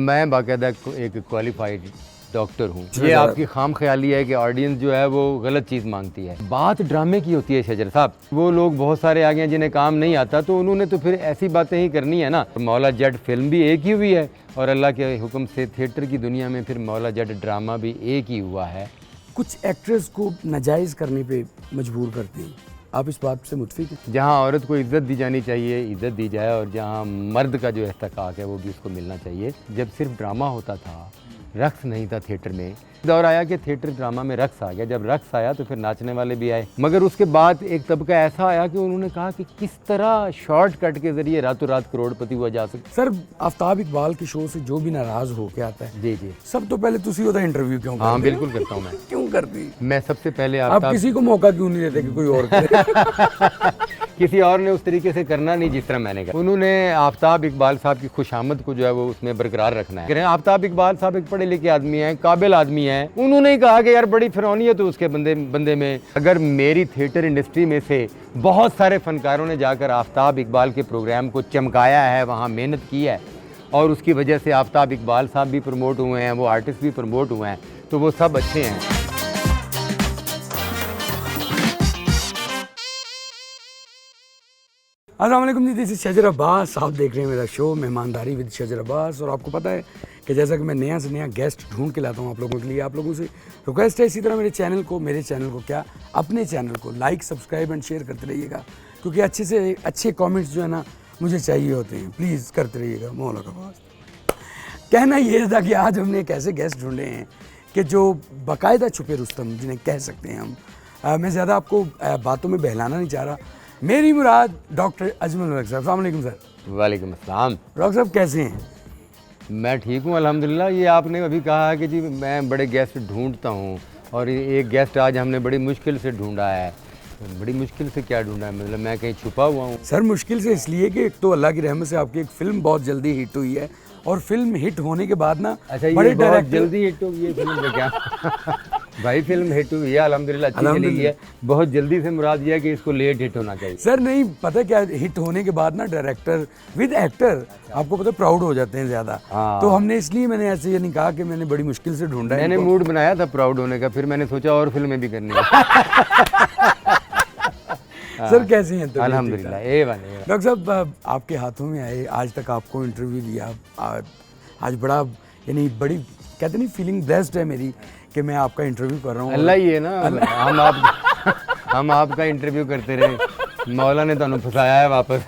मैं बाकायदा एक क्वालिफाइड डॉक्टर हूँ। ये आपकी खाम ख्याली है कि ऑडियंस जो है वो गलत चीज़ मांगती है। बात ड्रामे की होती है शजर साहब। वो लोग बहुत सारे आ गए जिन्हें काम नहीं आता, तो उन्होंने तो फिर ऐसी बातें ही करनी है ना। मौला जट फिल्म भी एक ही हुई है और अल्लाह के हुक्म से थिएटर की दुनिया में फिर मौला जट ड्रामा भी एक ही हुआ है। कुछ एक्ट्रेस को नाजायज़ करने पे मजबूर करते हैं, आप इस बात से मुतफिक हैं? जहाँ औरत को इज़्ज़त दी जानी चाहिए इज़्ज़त दी जाए, और जहाँ मर्द का जो इस्तेकाक है वो भी उसको मिलना चाहिए। जब सिर्फ ड्रामा होता था, रक्स नहीं था थिएटर में, दौर आया कि थिएटर ड्रामा में रक्स आ गया। जब रक्स आया तो फिर नाचने वाले भी आए, मगर उसके बाद एक तबका ऐसा आया कि उन्होंने कहा कि किस तरह शॉर्टकट के जरिए रातों रात करोड़पति हुआ जा सकता। सर, आफ्ताब इकबाल के शो से जो भी नाराज होके आता है, जी जी, सब तो पहले तुसी होता इंटरव्यू क्यों करते? हाँ बिल्कुल करता हूँ मैं। क्यों करती? मैं सबसे पहले आप किसी को मौका क्यों नहीं देते कि कोई और करे? किसी और ने उस तरीके से करना नहीं जिस तरह मैंने कहा। उन्होंने आफ्ताब इकबाल साहब की खुशामद को जो है वो उसमें बरकरार रखना है। आफ्ताब इकबाल साहब एक पढ़े लिखे आदमी हैं, काबिल आदमी हैं। उन्होंने ही कहा कि यार बड़ी फिरौनी है तो उसके बंदे में। अगर मेरी थिएटर इंडस्ट्री में से बहुत सारे फनकारों ने जाकर आफ्ताब इकबाल के प्रोग्राम को चमकाया है, वहाँ मेहनत की है, और उसकी वजह से आफ्ताब इकबाल साहब भी प्रमोट हुए हैं, वो आर्टिस्ट भी प्रमोट हुए हैं, तो वो सब अच्छे हैं। अस्सलाम वालेकुम जी, दिस इज शजर अब्बास। आप देख रहे हैं मेरा शो मेहमानदारी विद शजर अब्बास। और आपको पता है कि जैसा कि मैं नया से नया गेस्ट ढूंढ के लाता हूँ आप लोगों के लिए, आप लोगों से रिक्वेस्ट है इसी तरह मेरे चैनल को क्या अपने चैनल को लाइक, सब्सक्राइब एंड शेयर करते रहिएगा, क्योंकि अच्छे से अच्छे कॉमेंट्स जो है ना मुझे चाहिए होते हैं। प्लीज़ करते रहिएगा, मौला का वास्ता। कहना ये था कि आज हमने एक ऐसे गेस्ट ढूंढे हैं कि जो बाकायदा छुपे रुस्तम जिन्हें कह सकते हैं हम। मैं ज़्यादा आपको बातों में बहलाना नहीं चाह रहा। मेरी मुराद डॉक्टर अजमल मलिक साहब। अस्सलाम वालेकुम सर। वालेकुम अस्सलाम। डॉक्टर साहब कैसे हैं? मैं ठीक हूँ अल्हम्दुलिल्लाह। ये आपने अभी कहा है कि जी मैं बड़े गेस्ट ढूंढता हूँ, और एक गेस्ट आज हमने बड़ी मुश्किल से ढूंढा है। बड़ी मुश्किल से क्या ढूंढा है, मतलब मैं कहीं छुपा हुआ हूँ? सर मुश्किल से इसलिए कि एक तो अल्लाह की रहमत से आपकी एक फिल्म बहुत जल्दी हिट हुई है, और फिल्म हिट होने के बाद ना अच्छा, बड़े ये बहुत डायरेक्टर जल्दी हिट हो गई है फिल्म में क्या? भाई फिल्म हिट हुई है अल्हम्दुलिल्लाह, अच्छी चली है। बहुत जल्दी से मुराद ये है कि इसको लेट हिट होना चाहिए। सर नहीं पता क्या, हिट होने के बाद ना डायरेक्टर विद एक्टर आपको पता प्राउड हो जाते हैं ज़्यादा। तो हमने इसलिए मैंने ऐसे ये नहीं कहा कि मैंने बड़ी मुश्किल से ढूंढा है। मैंने मूड बनाया था प्राउड होने का, फिर मैंने सोचा और फिल्में भी करनी है। सर कैसे हैं? अल्हम्दुलिल्लाह डॉक्टर साहब आपके हाथों में आए, आज तक आपको इंटरव्यू दिया, आज बड़ा यानी बड़ी कहते नहीं फीलिंग ब्लेस्ड है मेरी कि मैं आपका इंटरव्यू कर रहा हूँ। अल्लाह ही है ना, हम आपका इंटरव्यू करते रहे, मौला ने तो फंसाया है वापस।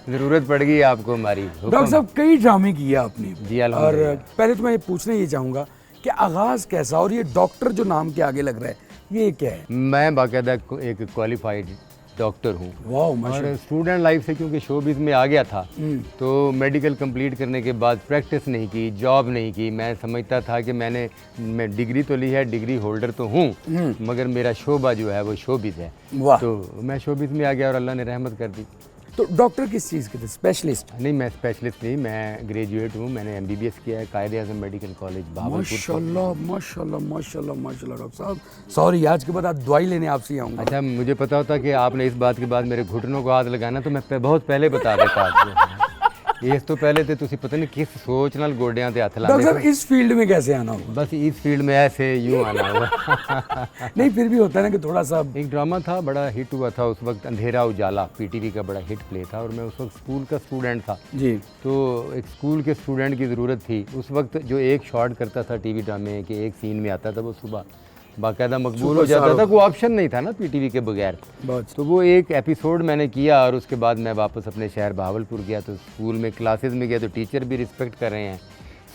ज़रूरत पड़ गई आपको हमारी। डॉक्टर साहब कई ड्रामे किए आपने जी, और पहले तो मैं ये पूछना ये चाहूँगा कि आगाज़ कैसा, और ये डॉक्टर जो नाम के आगे लग रहा है ये क्या है? मैं बाकायदा एक क्वालिफाइड डॉक्टर हूँ। वाह। और स्टूडेंट लाइफ से क्योंकि शोबिज़ में आ गया था, तो मेडिकल कंप्लीट करने के बाद प्रैक्टिस नहीं की, जॉब नहीं की। मैं समझता था कि मैं डिग्री तो ली है, डिग्री होल्डर तो हूँ, मगर मेरा शोबा जो है वो शोबिज़ है। तो मैं शोबिज़ में आ गया और अल्लाह ने रहमत कर दी। तो डॉक्टर किस चीज़ के थे? स्पेशलिस्ट? नहीं, मैं स्पेशलिस्ट नहीं, मैं ग्रेजुएट हूँ। मैंने MBBS किया है कायदे आज़म मेडिकल कॉलेज भावलपुर। माशाल्लाह माशाल्लाह माशाल्लाह माशाल्लाह। डॉक्टर साहब सॉरी, आज के बाद दवाई लेने आपसे ही आऊँगा। अच्छा, मुझे पता होता कि आपने इस बात के बाद मेरे घुटनों को हाथ लगाना, तो मैं बहुत पहले बता देता आपको। इस तो पहले तो तुसी पता नहीं किस सोच नाल गोडियां ते हथ लाते। डॉक्टर साहब इस फील्ड में कैसे आना होगा? बस इस फील्ड में ऐसे यूँ आना होगा। नहीं फिर भी होता है ना कि थोड़ा सा। एक ड्रामा था, बड़ा हिट हुआ था उस वक्त, अंधेरा उजाला, PTV का बड़ा हिट प्ले था, और मैं उस वक्त स्कूल का स्टूडेंट था जी। तो एक स्कूल के स्टूडेंट की ज़रूरत थी उस वक्त। जो एक शॉट करता था TV ड्रामे के, एक सीन में आता था, वो सुबह बाकायदा मकबूल हो जाता था, कोई ऑप्शन नहीं था ना PTV के बगैर। तो वो एक एपिसोड मैंने किया, और उसके बाद मैं वापस अपने शहर भावलपुर गया। तो स्कूल में क्लासेस में गया तो टीचर भी रिस्पेक्ट कर रहे हैं,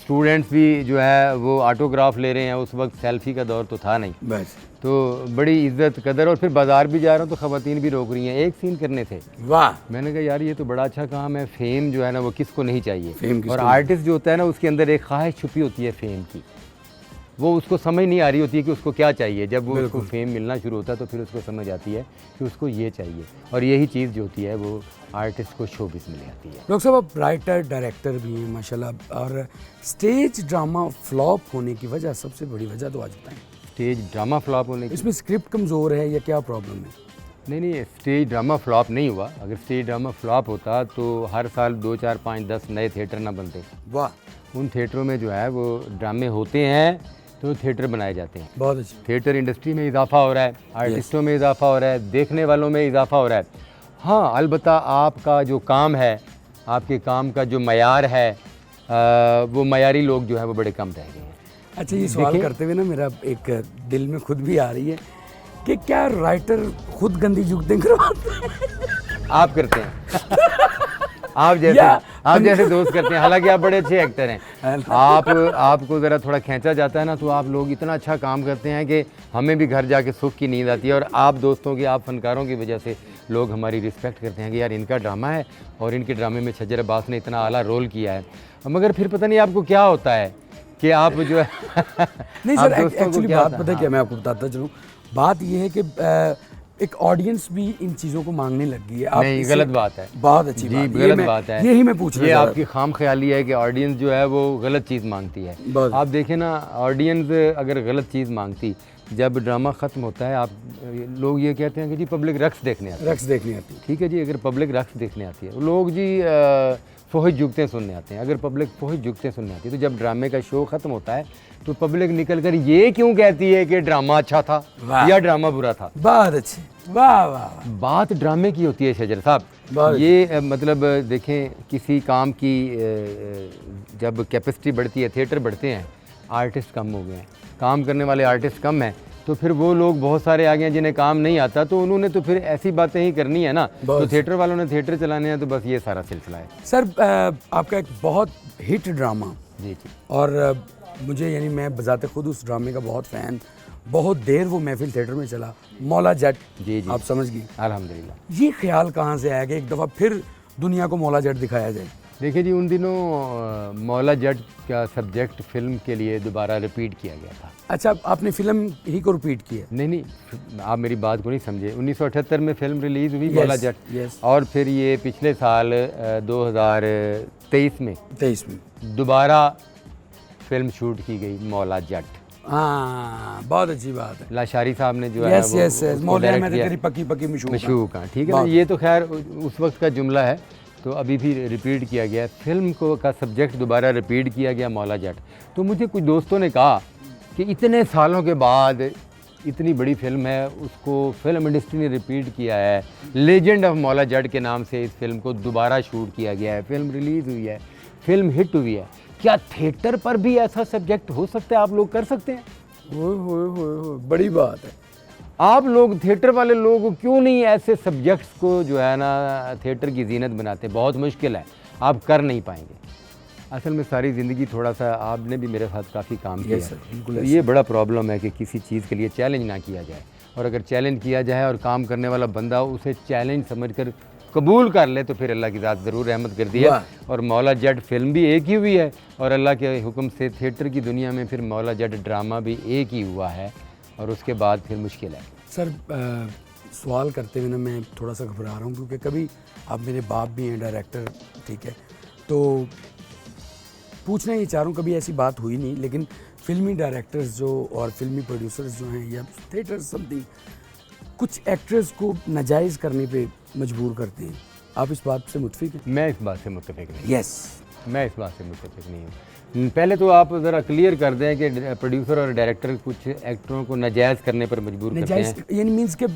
स्टूडेंट्स भी जो है वो ऑटोग्राफ ले रहे हैं। उस वक्त सेल्फी का दौर तो था नहीं, बस तो बड़ी इज्जत कदर। और फिर बाजार भी जा रहा हूँ तो ख़वातीन भी रोक रही हैं, एक सीन करने थे। वाह। मैंने कहा यार ये तो बड़ा अच्छा काम है। फेम जो है ना वो किसको नहीं चाहिए, फेम और आर्टिस्ट जो होता है ना उसके अंदर एक ख्वाहिश छुपी होती है फेम की। वो उसको समझ नहीं आ रही होती है कि उसको क्या चाहिए। जब वो उसको फेम मिलना शुरू होता है तो फिर उसको समझ आती है कि उसको ये चाहिए, और यही चीज़ जो होती है वो आर्टिस्ट को शोबिज़ में ले आती है। डॉक्टर साहब आप राइटर डायरेक्टर भी हैं माशाल्लाह, और स्टेज ड्रामा फ्लॉप होने की वजह, सबसे बड़ी वजह तो आज बताएं। स्टेज ड्रामा फ्लॉप होने की, इसमें स्क्रिप्ट कमज़ोर है या क्या प्रॉब्लम है? नहीं, स्टेज ड्रामा फ्लॉप नहीं हुआ। अगर स्टेज ड्रामा फ्लॉप होता तो हर साल 2, 4, 5, 10 नए थिएटर ना बनते। वाह। उन थिएटरों में जो है वो ड्रामे होते हैं तो थिएटर बनाए जाते हैं। बहुत अच्छी। थिएटर इंडस्ट्री में इजाफा हो रहा है, आर्टिस्टों में इजाफा हो रहा है, देखने वालों में इजाफा हो रहा है। हाँ, अलबत्ता आपका जो काम है, आपके काम का जो मयार है, वो मयारी लोग जो है वो बड़े कम रह गए हैं। अच्छा, ये सवाल करते हुए ना मेरा एक दिल में खुद भी आ रही है कि क्या राइटर खुद गंदी जुगतें करवाते हैं? आप करते हैं आप जैसे दोस्त करते हैं, हालांकि आप बड़े अच्छे एक्टर हैं। आपको ज़रा थोड़ा खींचा जाता है ना, तो आप लोग इतना अच्छा काम करते हैं कि हमें भी घर जाके सुख की नींद आती है। और आप दोस्तों की, आप फनकारों की वजह से लोग हमारी रिस्पेक्ट करते हैं कि यार इनका ड्रामा है और इनके ड्रामे में छज्जर अब्बास ने इतना आला रोल किया है। मगर फिर पता नहीं आपको क्या होता है कि आप जो है नहीं सर, एक्चुअली बात पता है क्या, मैं आपको बताता चलूँ। बात ये है कि एक ऑडियंस भी इन चीज़ों को मांगने लग गई है। नहीं, गलत बात है। बहुत अच्छी जी, बात, गलत बात है। यही मैं पूछ रहा हूँ। ये आपकी खाम ख्याली है कि ऑडियंस जो है वो गलत चीज़ मांगती है। आप देखें ना, ऑडियंस अगर गलत चीज़ मांगती, जब ड्रामा ख़त्म होता है, आप लोग ये कहते हैं कि जी पब्लिक रक्स देखने आती है। रक्स देखने आती है, ठीक है जी। अगर पब्लिक रक्स देखने आती है, लोग जी फोहिश जुगतें सुनने आते हैं। अगर पब्लिक फोहिश जुगतें सुनने आती है, तो जब ड्रामे का शो ख़त्म होता है तो पब्लिक निकल कर ये क्यों कहती है कि ड्रामा अच्छा था या ड्रामा बुरा था। बहुत अच्छी, वाह वाह। बात ड्रामे की होती है शजर साहब। ये मतलब देखें, किसी काम की जब कैपेसिटी बढ़ती है, थिएटर बढ़ते हैं, आर्टिस्ट कम हो गए हैं, काम करने वाले आर्टिस्ट कम हैं, तो फिर वो लोग बहुत सारे आ गए हैं जिन्हें काम नहीं आता, तो उन्होंने तो फिर ऐसी बातें ही करनी है ना। तो थिएटर वालों ने थिएटर चलाने हैं, तो बस ये सारा सिलसिला है। सर, आपका एक बहुत हिट ड्रामा, जी जी, और मुझे यानी मैं बजाते खुद उस ड्रामे का बहुत फ़ैन, बहुत देर वो महफिल थिएटर में चला, मौला जट। जी जी, आप समझ गई। अल्हम्दुलिल्लाह। ये ख्याल कहाँ से आया कि एक दफ़ा फिर दुनिया को मौला जट दिखाया जाए? देखिए जी, उन दिनों मौला जट का सब्जेक्ट फिल्म के लिए दोबारा रिपीट किया गया था। अच्छा, आपने फिल्म ही को रिपीट किया? नहीं, आप मेरी बात को नहीं समझे। 1978 में फिल्म रिलीज़ हुई मौला जट, और फिर ये पिछले साल 2023 में दोबारा फिल्म शूट की गई मौला जट। हाँ, बहुत अच्छी बात है। लाशारी साहब ने जो है वो मौला में तेरी पकी पकी मशूक। हाँ, ठीक है ना। ये तो खैर उस वक्त का जुमला है, तो अभी भी रिपीट किया गया। फिल्म को का सब्जेक्ट दोबारा रिपीट किया गया, मौला जट। तो मुझे कुछ दोस्तों ने कहा कि इतने सालों के बाद इतनी बड़ी फिल्म है, उसको फिल्म इंडस्ट्री ने रिपीट किया है, लेजेंड ऑफ मौला जट के नाम से इस फिल्म को दोबारा शूट किया गया है, फिल्म रिलीज़ हुई है, फिल्म हिट हुई है। क्या थिएटर पर भी ऐसा सब्जेक्ट हो सकता है? आप लोग कर सकते हैं? हो, बड़ी बात है। आप लोग थिएटर वाले लोग क्यों नहीं ऐसे सब्जेक्ट्स को जो है ना थिएटर की जीनत बनाते? बहुत मुश्किल है, आप कर नहीं पाएंगे। असल में सारी ज़िंदगी थोड़ा सा, आपने भी मेरे साथ काफ़ी काम किया है, तो ये बड़ा प्रॉब्लम है कि किसी चीज़ के लिए चैलेंज ना किया जाए, और अगर चैलेंज किया जाए और काम करने वाला बंदा उसे चैलेंज समझकर कबूल कर ले, तो फिर अल्लाह की ज़ात ज़रूर रहमत कर दी है। और मौला जट फिल्म भी एक ही हुई है, और अल्लाह के हुक्म से थिएटर की दुनिया में फिर मौला जट ड्रामा भी एक ही हुआ है, और उसके बाद फिर मुश्किल है। सर, सवाल करते हुए ना मैं थोड़ा सा घबरा रहा हूँ, क्योंकि कभी आप मेरे बाप भी हैं डायरेक्टर, ठीक है, तो पूछना ये चाह रहा हूँ, कभी ऐसी बात हुई नहीं, लेकिन फिल्मी डायरेक्टर्स जो और फिल्मी प्रोड्यूसर्स जो हैं या थिएटर समथिंग, कुछ एक्टर्स को नाजायज़ करने पे मजबूर करते हैं। आप इस बात से मुत्फिक हैं? मैं इस बात से मुत्तफिक नहीं। यस, मैं इस बात से मुत्तफिक नहीं हूँ। पहले तो आप ज़रा क्लियर कर दें कि प्रोड्यूसर और डायरेक्टर कुछ एक्टरों को नाजायज़ करने पर मजबूर करते हैं। यानी मीन्स के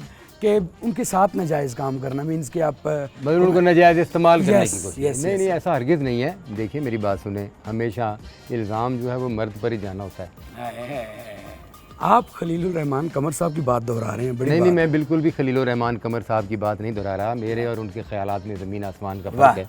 उनके साथ नाजायज़ काम करना, मीन्स के आप मतलब उनको नाजायज़ इस्तेमाल करने की कोशिश। नहीं, ऐसा हरगिज़ नहीं है। देखिए, मेरी बात सुने, हमेशा इल्ज़ाम जो है वो मर्द पर ही जाना होता है। आप खलीलुर रहमान कमर साहब की बात दोहरा रहे हैं। नहीं, मैं बिल्कुल भी खलीलुर रहमान कमर साहब की बात नहीं दोहरा रहा। मेरे और उनके ख्यालात में ज़मीन आसमान का फ़र्क है।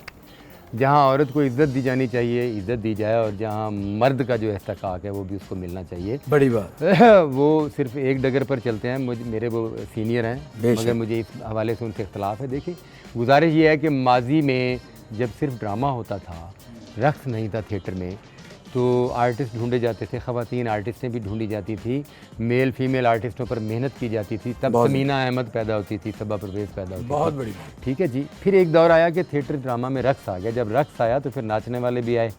जहाँ औरत को इज़्ज़त दी जानी चाहिए, इज़्ज़त दी जाए, और जहाँ मर्द का जो इस्तिकाक है वो भी उसको मिलना चाहिए। बड़ी बात। वो सिर्फ एक डगर पर चलते हैं। मेरे वो सीनियर हैं, मगर मुझे इस हवाले से उनसे इख्तलाफ है। देखिए, गुजारिश ये है कि माजी में जब सिर्फ ड्रामा होता था, रक्स नहीं था थिएटर में, तो आर्टिस्ट ढूंढे जाते थे, ख़वातीन आर्टिस्टें भी ढूंढी जाती थी, मेल फीमेल आर्टिस्टों पर मेहनत की जाती थी, तब समीना अहमद पैदा होती थी, सबा परवेज़ पैदा होती थी। बहुत बड़ी बात। ठीक है जी। फिर एक दौर आया कि थिएटर ड्रामा में रक्स आ गया। जब रक्स आया तो फिर नाचने वाले भी आए,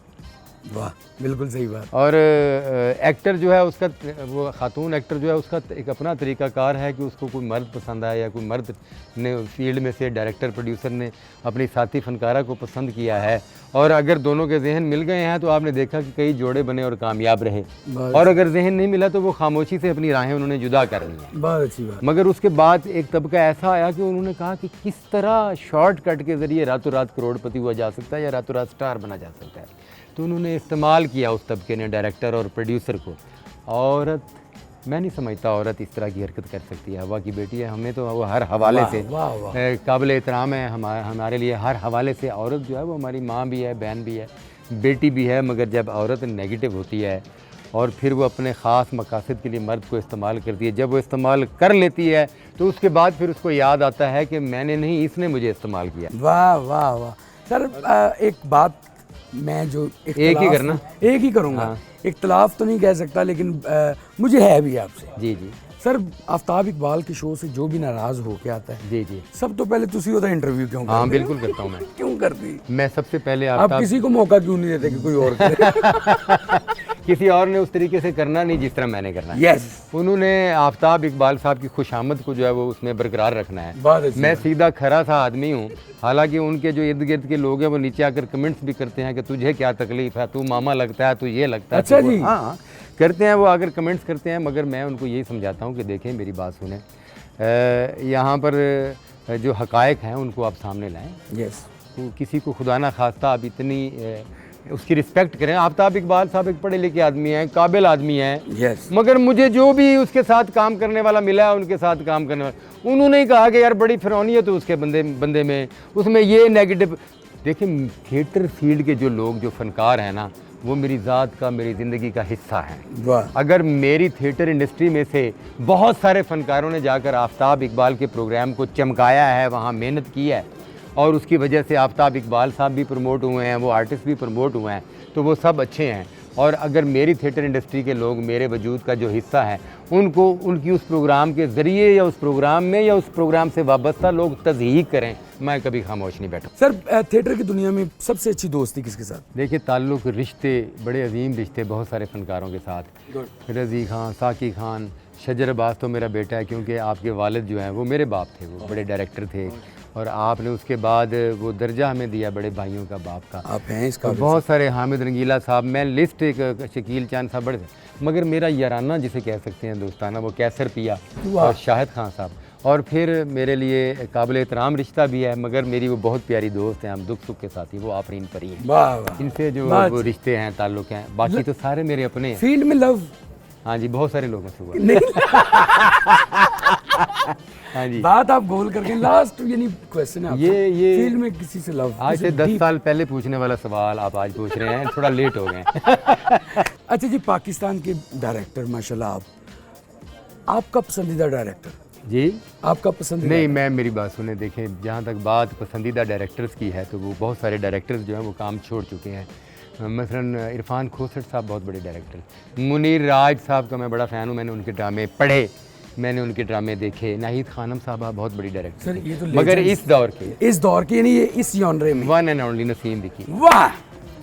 वाह, बिल्कुल सही बात। और एक्टर जो है उसका, वो खातून एक्टर जो है उसका एक अपना तरीक़ाकार है कि उसको कोई मर्द पसंद आया या कोई मर्द ने फील्ड में से डायरेक्टर प्रोड्यूसर ने अपनी साथी फनकारा को पसंद किया है, और अगर दोनों के जहन मिल गए हैं तो आपने देखा कि कई जोड़े बने और कामयाब रहे, और अगर जहन नहीं मिला तो वो खामोशी से अपनी राहें उन्होंने जुदा कर ली हैं। बहुत अच्छी बात। मगर उसके बाद एक तबका ऐसा आया कि उन्होंने कहा कि किस तरह शॉर्टकट के ज़रिए रातों रात करोड़पति हुआ जा सकता है या रातों रात स्टार बना जा सकता है, तो उन्होंने इस्तेमाल किया उस तबके ने डायरेक्टर और प्रोड्यूसर को। औरत, मैं नहीं समझता औरत इस तरह की हरकत कर सकती है। हवा की बेटी है, हमें तो वो हर हवाले से काबिल एहतराम है, हमारे लिए हर हवाले से औरत जो है वो हमारी माँ भी है, बहन भी है, बेटी भी है। मगर जब औरत नेगेटिव होती है और फिर वो अपने ख़ास मकासद के लिए मर्द को इस्तेमाल करती है, जब वो इस्तेमाल कर लेती है तो उसके बाद फिर उसको याद आता है कि मैंने नहीं, इसने मुझे इस्तेमाल किया। वाह वाह वाह। सर एक बात मैं जो एक ही करना, एक ही करूँगा। हाँ। इख्तलाफ तो नहीं कह सकता, लेकिन मुझे है भी आपसे। जी जी सर, आफ्ताब इकबाल के शो से जो भी नाराज़ होके आता है, जी जी, सब तो पहले तुसी होता इंटरव्यू क्यों करते? हाँ बिल्कुल करता हूँ मैं। क्यों करती? मैं सबसे पहले आप किसी को मौका क्यों नहीं देते कि कोई और करे? किसी और ने उस तरीके से करना नहीं जिस तरह मैंने करना है। यस। उन्होंने आफ्ताब इकबाल साहब की खुशामद को जो है वो उसमें बरकरार रखना है। बहुत अच्छी मैं सीधा खरा सा आदमी हूँ, हालांकि उनके जो इर्द गिर्द के लोग हैं वो नीचे आकर कमेंट्स भी करते हैं कि तुझे क्या तकलीफ है, तू मामा लगता है, तू ये लगता है। अच्छा जी। हाँ करते हैं, वो आकर कमेंट्स करते हैं, मगर मैं उनको यही समझाता हूँ कि देखें मेरी बात सुने, यहाँ पर जो हकायक हैं उनको आप सामने लाएँ। यस। किसी को खुदा ना खास्ता आप इतनी उसकी रिस्पेक्ट करें। आफ्ताब इकबाल साहब एक पढ़े लिखे आदमी हैं, काबिल आदमी हैं। यस। मगर मुझे जो भी उसके साथ काम करने वाला मिला है, उनके साथ काम करने वाला, उन्होंने ही कहा कि यार बड़ी फिरौनियत है उसके बंदे में, उसमें ये नेगेटिव। देखिए थिएटर फील्ड के जो लोग, जो फनकार हैं ना, वो मेरी ज़ात का, मेरी ज़िंदगी का हिस्सा है। वाह। अगर मेरी थिएटर इंडस्ट्री में से बहुत सारे फनकारों ने जाकर आफ्ताब इकबाल के प्रोग्राम को चमकाया है, वहाँ मेहनत की है, और उसकी वजह से आफ्ताब इकबाल साहब भी प्रमोट हुए हैं, वो आर्टिस्ट भी प्रमोट हुए हैं, तो वो सब अच्छे हैं। और अगर मेरी थिएटर इंडस्ट्री के लोग मेरे वजूद का जो हिस्सा है, उनको उनकी उस प्रोग्राम के ज़रिए या उस प्रोग्राम में या उस प्रोग्राम से वाबस्ता लोग तज़हीक करें, मैं कभी खामोश नहीं बैठूँ। सर थिएटर की दुनिया में सबसे अच्छी दोस्ती किसके साथ? देखिए ताल्लुक़, रिश्ते, बड़े अजीम रिश्ते बहुत सारे फ़नकारों के साथ। रज़ी खान, साकी खान, शजर अब्बास तो मेरा बेटा है, क्योंकि आपके वालिद जो हैं वो मेरे बाप थे, वो बड़े डायरेक्टर थे, और आपने उसके बाद वो दर्जा हमें दिया बड़े भाइयों का, बाप का। आप हैं इसका? बहुत सारे, हामिद रंगीला साहब, मैं लिस्ट एक, शकील चांद साहब, बड़े, मगर मेरा याराना जिसे कह सकते हैं दोस्ताना, वो कैसर पिया और शाहिद खान साहब। और फिर मेरे लिए काबिल एहतराम रिश्ता भी है, मगर मेरी वो बहुत प्यारी दोस्त हैं, हम दुख सुख के साथी, वो आफरीन परी हैं। वाह वाह। इनसे जो वो रिश्ते हैं, ताल्लुक़ हैं, बाकी तो सारे मेरे अपने हैं। फील्ड में लव? हाँ जी, बहुत सारे लोगों से हुआ। हाँ जी। बात आप गोल करके लास्ट यानी क्वेश्चन है ये फील्ड में किसी से लव? आज से 10 साल पहले पूछने वाला सवाल आप आज पूछ रहे हैं, थोड़ा लेट हो गए। अच्छा जी, पाकिस्तान के डायरेक्टर माशाल्लाह, आपका पसंदीदा डायरेक्टर? जी आपका पसंदीदा? नहीं, मैं मेरी बात सुने, देखें जहाँ तक बात पसंदीदा डायरेक्टर्स की है, तो वो बहुत सारे डायरेक्टर्स जो हैं वो काम छोड़ चुके हैं। मसलन इरफान खोसट साहब बहुत बड़े डायरेक्टर, मुनीर राज साहब का मैं बड़ा फ़ैन हूँ, मैंने उनके ड्रामे पढ़े, मैंने उनके ड्रामे देखे। नाहिद खानम साहब बहुत बड़ी डायरेक्टर सर, ये तो मगर इस दौर के यानी ये इस जॉनरे में वन एंड ओनली नसीम दिखी। वाह,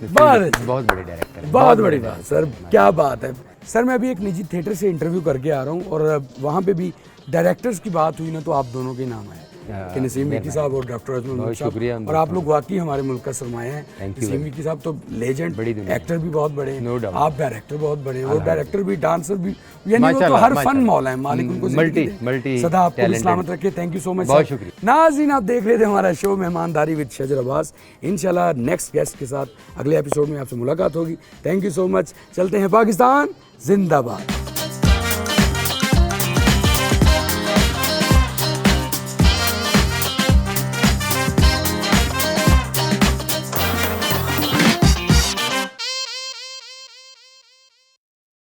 बहुत बड़े डायरेक्टर, बहुत बड़ी बात सर, क्या बात है। सर मैं अभी एक निजी थिएटर से इंटरव्यू करके आ रहा हूँ, और वहाँ पे भी डायरेक्टर्स की बात हुई ना, तो आप दोनों के नाम आए कि नसीम विक्की साहब और डॉक्टर अजमल मलिक साहब, और आप लोग वाकई हमारे मुल्क का सरमाया है। नसीम विक्की साहब तो लेजेंड, एक्टर भी बहुत बड़े हैं, आप डायरेक्टर बहुत बड़े हैं, और डायरेक्टर भी, डांसर भी, यानी वो तो हर फन मौला है, मालिक उनको मल्टी सदा आपको सलामत रखे। थैंक यू सो मच, बहुत शुक्रिया। नाज़रीन, आप देख रहे थे हमारा शो मेहमानदारी विद शजर अब्बास। इंशाल्लाह नेक्स्ट गेस्ट के साथ अगले एपिसोड में आपसे मुलाकात होगी। Thank you so much. चलते हैं, पाकिस्तान जिंदाबाद।